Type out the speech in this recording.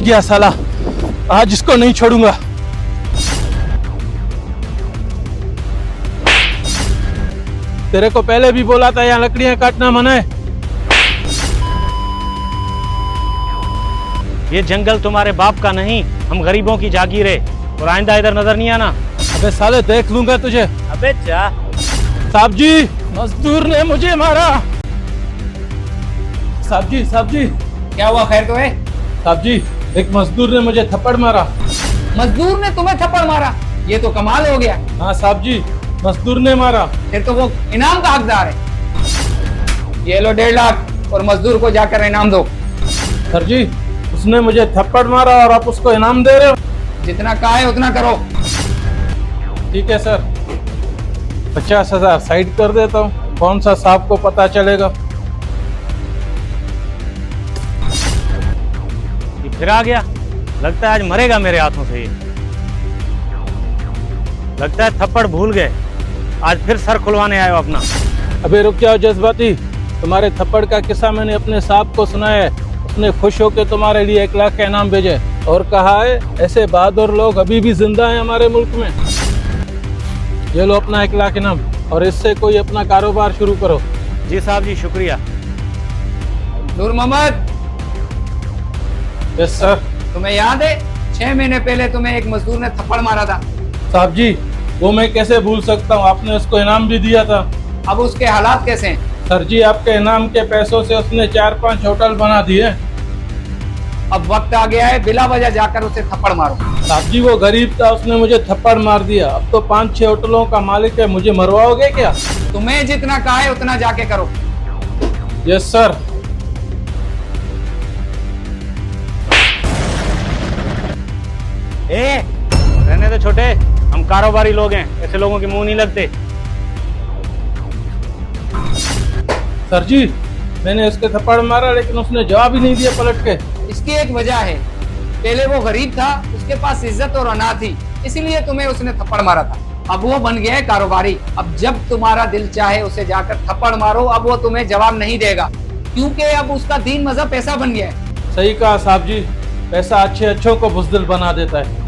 गया साला, आज इसको नहीं छोड़ूंगा। तेरे को पहले भी बोला था यहाँ लकड़ियां काटना मना है। ये जंगल तुम्हारे बाप का नहीं, हम गरीबों की जागीर है। और आइंदा इधर नजर नहीं आना। अबे साले देख लूंगा तुझे। अबे जा। साहब जी, मजदूर ने मुझे मारा। साहब जी क्या हुआ, खैर तो है? साहब जी, एक मजदूर ने मुझे थप्पड़ मारा। मजदूर ने तुम्हें थप्पड़ मारा? ये तो कमाल हो गया। हाँ साहब जी, मजदूर ने मारा। फिर तो वो इनाम का हकदार है। ये लो 1.5 लाख और मजदूर को जाकर इनाम दो। सर जी, उसने मुझे थप्पड़ मारा और आप उसको इनाम दे रहे हो? जितना कहा है उतना करो। ठीक है सर, 50,000 साइड कर देता हूँ। कौन सा साहब को पता चलेगा। ये फिर आ गया। लगता है आज मरेगा मेरे हाथों से ये। लगता है थप्पड़ भूल गए, आज फिर सर खुलवाने आए हो अपना। अबे रुक जाओ जज्बाती, तुम्हारे थप्पड़ का किस्सा मैंने अपने साहब को सुनाया है। उसने खुश होकर तुम्हारे लिए 1 लाख का इनाम भेजे और कहा है ऐसे बहादुर लोग अभी भी जिंदा हैं हमारे मुल्क में। ये लो अपना 1 लाख इनाम और इससे कोई अपना कारोबार शुरू करो। जी साहब जी, शुक्रिया। नूर मोहम्मद, यस सर। तुम्हें याद है 6 महीने पहले तुम्हें एक मजदूर ने थप्पड़ मारा था? साहब जी, वो मैं कैसे भूल सकता हूँ, आपने उसको इनाम भी दिया था। अब उसके हालात कैसे हैं? सर जी, आपके इनाम के पैसों से उसने 4-5 होटल बना दिए। अब वक्त आ गया है, बिला वजह जाकर उसे थप्पड़ मारो। साहब जी, वो गरीब था, उसने मुझे थप्पड़ मार दिया। अब तो 5-6 होटलों का मालिक है, मुझे मरवाओगे क्या? तुम्हें जितना कहा है उतना जाके करो। Yes sir. रहने दो छोटे, हम कारोबारी लोग हैं, ऐसे लोगों के मुंह नहीं लगते। सर जी, मैंने उसके थप्पड़ मारा लेकिन उसने जवाब ही नहीं दिया पलट के। इसकी एक वजह है, पहले वो गरीब था, उसके पास इज्जत और अना थी, इसीलिए तुम्हें उसने थप्पड़ मारा था। अब वो बन गया है कारोबारी। अब जब तुम्हारा दिल चाहे उसे जाकर थप्पड़ मारो, अब वो तुम्हें जवाब नहीं देगा, क्योंकि अब उसका दीन मजहब पैसा बन गया है। सही कहा साहब जी, पैसा अच्छे अच्छों को बुज़दिल बना देता है।